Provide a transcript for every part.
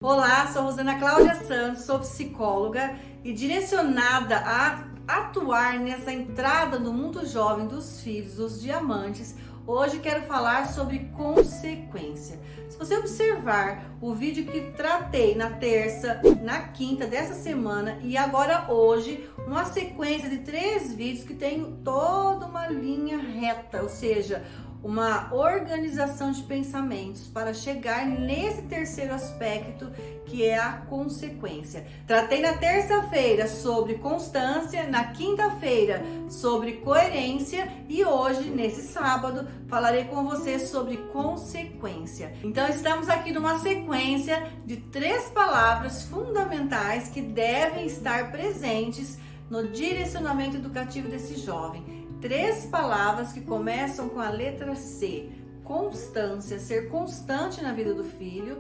Olá, sou Rosana Cláudia Santos, sou psicóloga e direcionada a atuar nessa entrada no mundo jovem dos filhos, dos diamantes. Hoje quero falar sobre consequência. Se você observar o vídeo que tratei na terça, na quinta dessa semana e agora hoje, uma sequência de 3 vídeos que tem toda uma linha reta, ou seja, uma organização de pensamentos para chegar nesse terceiro aspecto que é a consequência. Tratei na terça-feira sobre constância, na quinta-feira sobre coerência e hoje, nesse sábado, falarei com você sobre consequência. Então estamos aqui numa sequência de 3 palavras fundamentais que devem estar presentes no direcionamento educativo desse jovem. 3 palavras que começam com a letra C: constância, ser constante na vida do filho,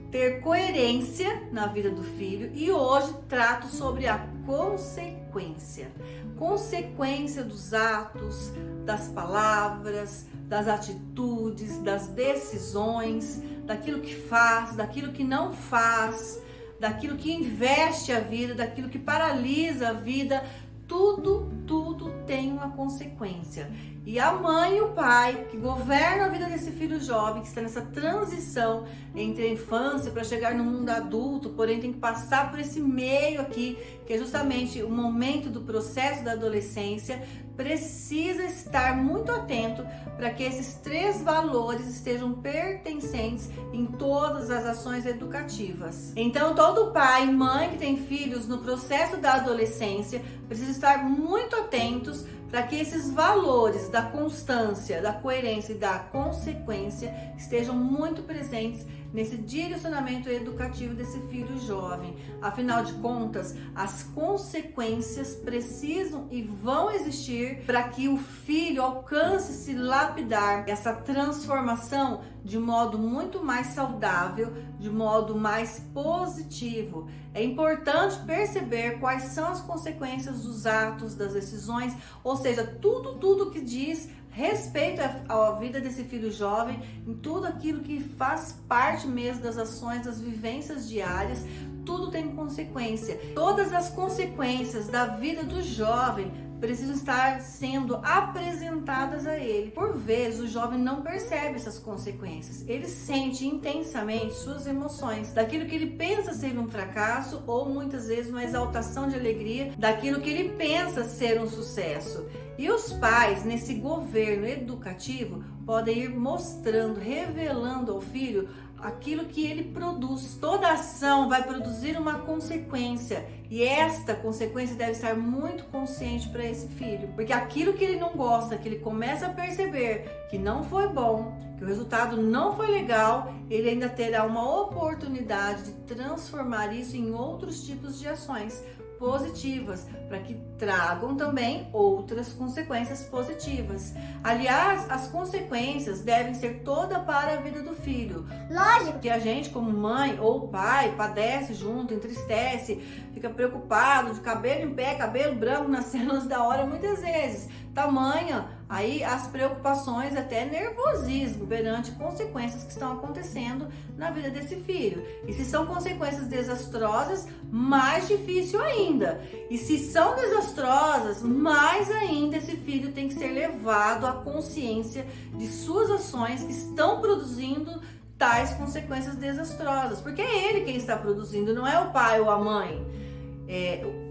ter coerência na vida do filho, e hoje trato sobre a consequência. Consequência dos atos, das palavras, das atitudes, das decisões, daquilo que faz, daquilo que não faz, daquilo que investe a vida, daquilo que paralisa a vida. Tudo tem uma consequência. E a mãe e o pai que governam a vida desse filho jovem, que está nessa transição entre a infância para chegar no mundo adulto, porém tem que passar por esse meio aqui, que é justamente o momento do processo da adolescência, precisa estar muito atento para que esses 3 valores estejam pertencentes em todas as ações educativas. Então, todo pai e mãe que tem filhos no processo da adolescência precisa estar muito atentos para que esses valores da constância, da coerência e da consequência estejam muito presentes nesse direcionamento educativo desse filho jovem. Afinal de contas, as consequências precisam e vão existir para que o filho alcance se lapidar essa transformação de modo muito mais saudável, de modo mais positivo. É importante perceber quais são as consequências dos atos, das decisões, ou seja, tudo que diz respeito à vida desse filho jovem, em tudo aquilo que faz parte mesmo das ações, das vivências diárias, tudo tem consequência. Todas as consequências da vida do jovem precisam estar sendo apresentadas a ele. Por vezes, o jovem não percebe essas consequências. Ele sente intensamente suas emoções, daquilo que ele pensa ser um fracasso ou muitas vezes uma exaltação de alegria, daquilo que ele pensa ser um sucesso. E os pais, nesse governo educativo, podem ir mostrando, revelando ao filho aquilo que ele produz. Toda ação vai produzir uma consequência e esta consequência deve estar muito consciente para esse filho, porque aquilo que ele não gosta, que ele começa a perceber que não foi bom, que o resultado não foi legal, ele ainda terá uma oportunidade de transformar isso em outros tipos de ações positivas, para que tragam também outras consequências positivas. Aliás, as consequências devem ser toda para a vida do filho. Lógico que a gente, como mãe ou pai, padece junto, entristece, fica preocupado, de cabelo em pé, cabelo branco nascendo antes da hora, muitas vezes. Tamanha aí as preocupações, até nervosismo perante consequências que estão acontecendo na vida desse filho. E se são consequências desastrosas, mais difícil ainda. E se são desastrosas, mais ainda esse filho tem que ser levado à consciência de suas ações que estão produzindo tais consequências desastrosas. Porque é ele quem está produzindo, não é o pai ou a mãe.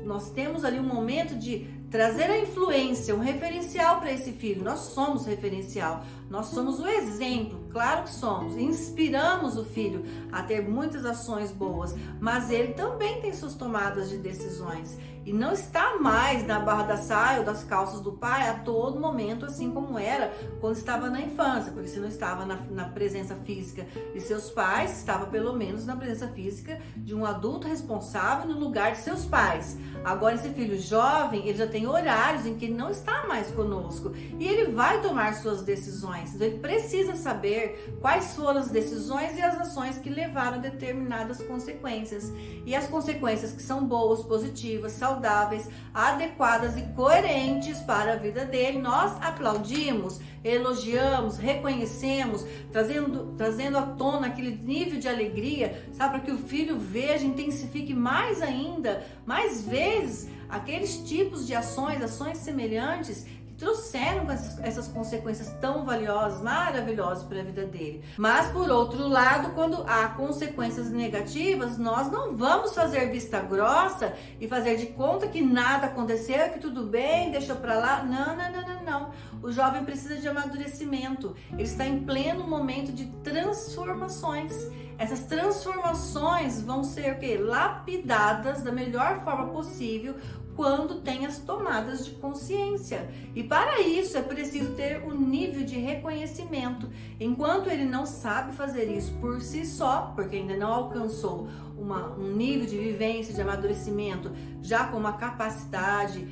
Nós temos ali um momento de trazer a influência, um referencial para esse filho. Nós somos referencial, nós somos o exemplo, claro que somos. Inspiramos o filho a ter muitas ações boas, mas ele também tem suas tomadas de decisões e não está mais na barra da saia ou das calças do pai a todo momento, assim como era quando estava na infância, porque se não estava na presença física de seus pais, estava pelo menos na presença física de um adulto responsável no lugar de seus pais. Agora esse filho jovem, ele já tem horários em que ele não está mais conosco e ele vai tomar suas decisões. Então ele precisa saber quais foram as decisões e as ações que levaram a determinadas consequências. E as consequências que são boas, positivas, saudáveis, saudáveis, adequadas e coerentes para a vida dele, nós aplaudimos, elogiamos, reconhecemos, trazendo à tona aquele nível de alegria, sabe, para que o filho veja, intensifique mais ainda, mais vezes, aqueles tipos de ações semelhantes trouxeram essas consequências tão valiosas, maravilhosas para a vida dele. Mas por outro lado, quando há consequências negativas, nós não vamos fazer vista grossa e fazer de conta que nada aconteceu, que tudo bem, deixou para lá. Não. O jovem precisa de amadurecimento. Ele está em pleno momento de transformações. Essas transformações vão ser o quê? Lapidadas da melhor forma possível quando tem as tomadas de consciência. E para isso é preciso ter um nível de reconhecimento. Enquanto ele não sabe fazer isso por si só, porque ainda não alcançou um nível de vivência, de amadurecimento, já com uma capacidade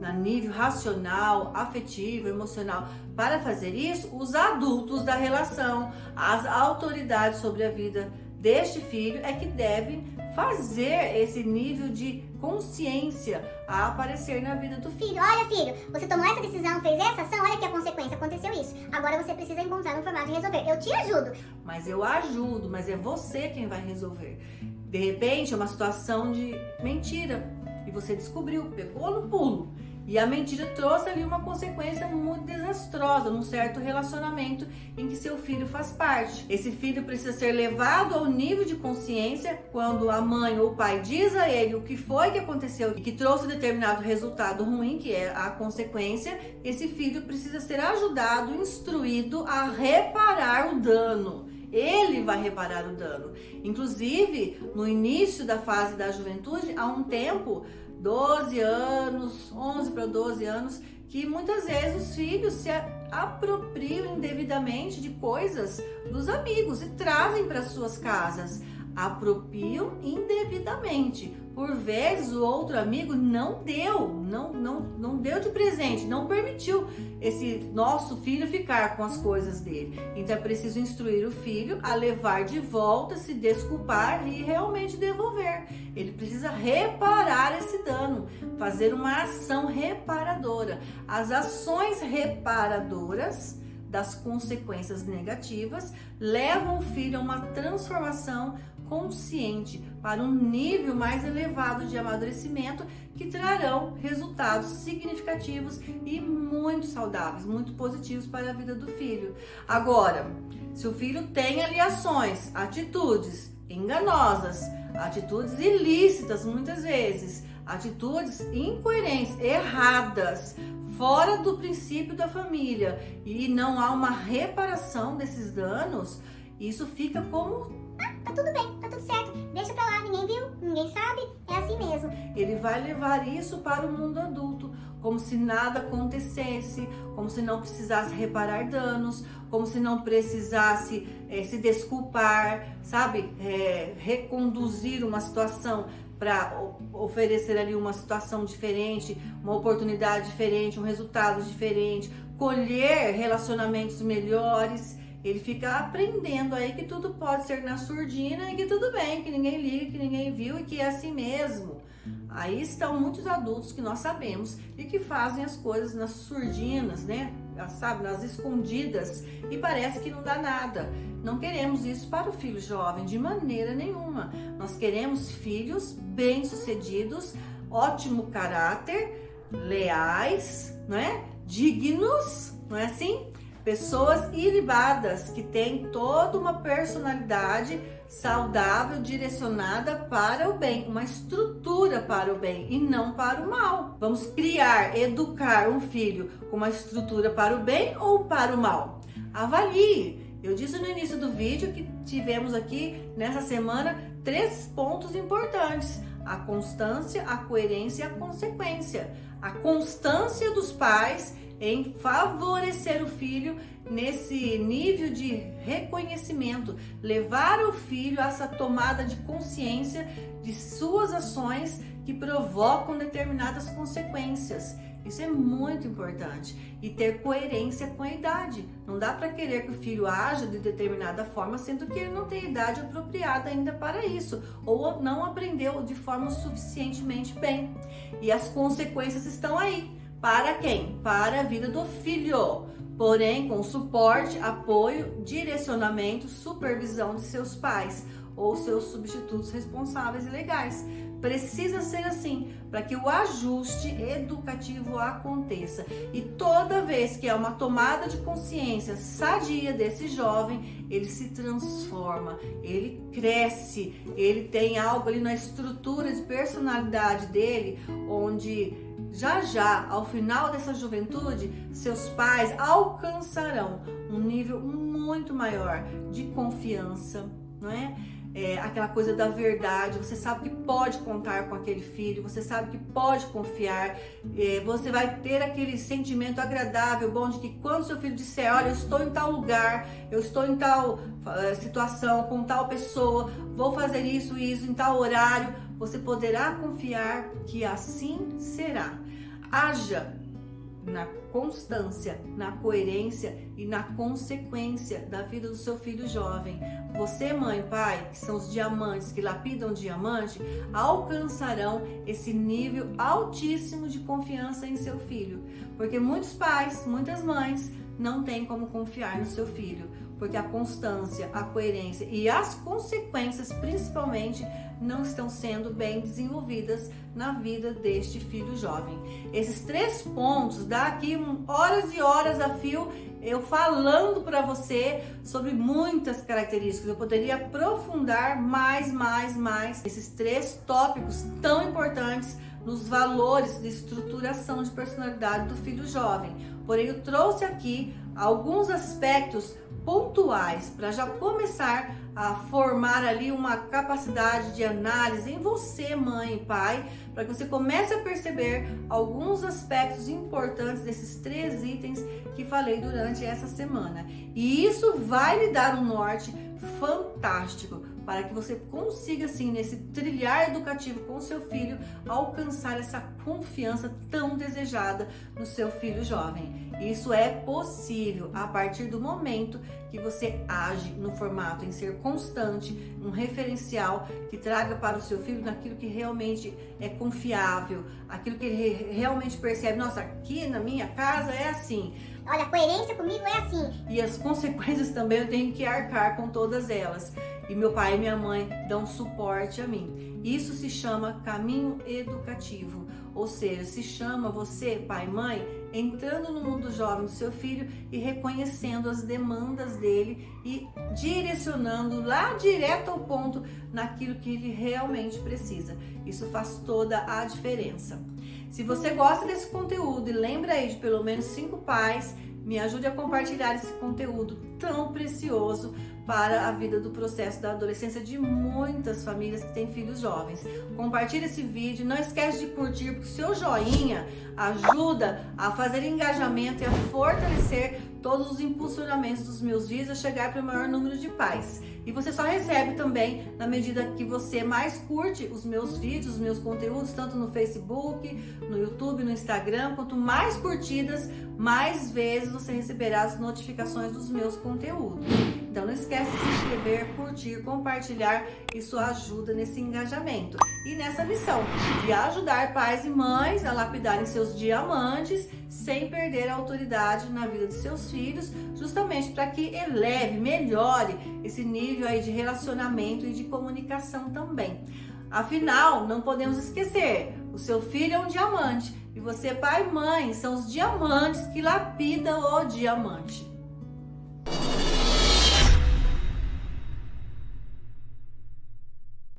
a nível racional, afetivo, emocional, para fazer isso, os adultos da relação, as autoridades sobre a vida deste filho é que devem fazer esse nível de consciência a aparecer na vida do filho. Olha, filho, você tomou essa decisão, fez essa ação, olha que a consequência, aconteceu isso. Agora você precisa encontrar um formato de resolver. Eu te ajudo. Mas eu ajudo, mas é você quem vai resolver. De repente é uma situação de mentira e você descobriu, pegou no pulo. E a mentira trouxe ali uma consequência muito desastrosa num certo relacionamento em que seu filho faz parte. Esse filho precisa ser levado ao nível de consciência quando a mãe ou o pai diz a ele o que foi que aconteceu e que trouxe determinado resultado ruim, que é a consequência. Esse filho precisa ser ajudado, instruído a reparar o dano. Ele vai reparar o dano. Inclusive, no início da fase da juventude, há um tempo, 12 anos, 11 para 12 anos, que muitas vezes os filhos se apropriam indevidamente de coisas dos amigos e trazem para suas casas. Apropriam indevidamente. Por vezes o outro amigo não deu de presente, não permitiu esse nosso filho ficar com as coisas dele. Então é preciso instruir o filho a levar de volta, se desculpar e realmente devolver. Ele precisa reparar esse dano, fazer uma ação reparadora. As ações reparadoras das consequências negativas levam o filho a uma transformação consciente para um nível mais elevado de amadurecimento que trarão resultados significativos e muito saudáveis, muito positivos para a vida do filho. Agora, se o filho tem ali ações, atitudes enganosas, atitudes ilícitas muitas vezes, atitudes incoerentes, erradas, fora do princípio da família e não há uma reparação desses danos, isso fica como tá tudo bem, tá tudo certo, deixa pra lá, ninguém viu, ninguém sabe, é assim mesmo. Ele vai levar isso para o mundo adulto, como se nada acontecesse, como se não precisasse reparar danos, como se não precisasse se desculpar, sabe, reconduzir uma situação para oferecer ali uma situação diferente, uma oportunidade diferente, um resultado diferente, colher relacionamentos melhores. Ele fica aprendendo aí que tudo pode ser na surdina e que tudo bem, que ninguém liga, que ninguém viu e que é assim mesmo. Aí estão muitos adultos que nós sabemos e que fazem as coisas nas surdinas, né? Sabe, nas escondidas, e parece que não dá nada. Não queremos isso para o filho jovem de maneira nenhuma. Nós queremos filhos bem-sucedidos, ótimo caráter, leais, não é? Dignos, não é assim? Pessoas ilibadas, que têm toda uma personalidade saudável, direcionada para o bem, uma estrutura para o bem e não para o mal. Vamos criar, educar um filho com uma estrutura para o bem ou para o mal? Avalie. Eu disse no início do vídeo que tivemos aqui nessa semana 3 pontos importantes: a constância, a coerência e a consequência. A constância dos pais em favorecer o filho nesse nível de reconhecimento, levar o filho a essa tomada de consciência de suas ações que provocam determinadas consequências. Isso é muito importante. E ter coerência com a idade. Não dá para querer que o filho haja de determinada forma, sendo que ele não tem idade apropriada ainda para isso, ou não aprendeu de forma suficientemente bem. E as consequências estão aí. Para quem? Para a vida do filho. Porém, com suporte, apoio, direcionamento, supervisão de seus pais ou seus substitutos responsáveis e legais. Precisa ser assim, para que o ajuste educativo aconteça. E toda vez que há uma tomada de consciência sadia desse jovem, ele se transforma, ele cresce, ele tem algo ali na estrutura de personalidade dele, onde já, ao final dessa juventude, seus pais alcançarão um nível muito maior de confiança, não é? Aquela coisa da verdade, você sabe que pode contar com aquele filho, você sabe que pode confiar, você vai ter aquele sentimento agradável, bom, de que quando seu filho disser, olha, eu estou em tal lugar, eu estou em tal situação, com tal pessoa, vou fazer isso em tal horário, você poderá confiar que assim será. Haja na constância, na coerência e na consequência da vida do seu filho jovem. Você, mãe, pai, que são os diamantes, que lapidam diamante, alcançarão esse nível altíssimo de confiança em seu filho. Porque muitos pais, muitas mães não têm como confiar no seu filho, porque a constância, a coerência e as consequências, principalmente, não estão sendo bem desenvolvidas na vida deste filho jovem. Esses 3 pontos, dá aqui horas e horas a fio, eu falando para você sobre muitas características. Eu poderia aprofundar mais esses 3 tópicos tão importantes nos valores de estruturação de personalidade do filho jovem. Porém, eu trouxe aqui alguns aspectos pontuais para já começar a formar ali uma capacidade de análise em você, mãe e pai, para que você comece a perceber alguns aspectos importantes desses 3 itens que falei durante essa semana. E isso vai lhe dar um norte fantástico para que você consiga, assim, nesse trilhar educativo com o seu filho, alcançar essa confiança tão desejada no seu filho jovem. Isso é possível a partir do momento que você age no formato em ser constante, um referencial que traga para o seu filho naquilo que realmente é confiável, aquilo que ele realmente percebe, nossa, aqui na minha casa é assim. Olha, a coerência comigo é assim. E as consequências também eu tenho que arcar com todas elas. E meu pai e minha mãe dão suporte a mim. Isso se chama caminho educativo. Ou seja, se chama você, pai e mãe, entrando no mundo jovem do seu filho e reconhecendo as demandas dele e direcionando lá direto ao ponto naquilo que ele realmente precisa. Isso faz toda a diferença. Se você gosta desse conteúdo e lembra aí de pelo menos 5 pais, me ajude a compartilhar esse conteúdo tão precioso para a vida do processo da adolescência de muitas famílias que têm filhos jovens. Compartilhe esse vídeo, não esquece de curtir, porque o seu joinha ajuda a fazer engajamento e a fortalecer todos os impulsionamentos dos meus vídeos a chegar para o maior número de pais. E você só recebe também na medida que você mais curte os meus vídeos, os meus conteúdos, tanto no Facebook, no YouTube, no Instagram. Quanto mais curtidas, mais vezes você receberá as notificações dos meus conteúdos. Então não esquece de se inscrever, curtir, compartilhar, isso ajuda nesse engajamento. E nessa missão de ajudar pais e mães a lapidarem seus diamantes sem perder a autoridade na vida de seus filhos, justamente para que eleve, melhore esse nível aí de relacionamento e de comunicação também. Afinal, não podemos esquecer, o seu filho é um diamante e você, pai e mãe, são os diamantes que lapidam o diamante.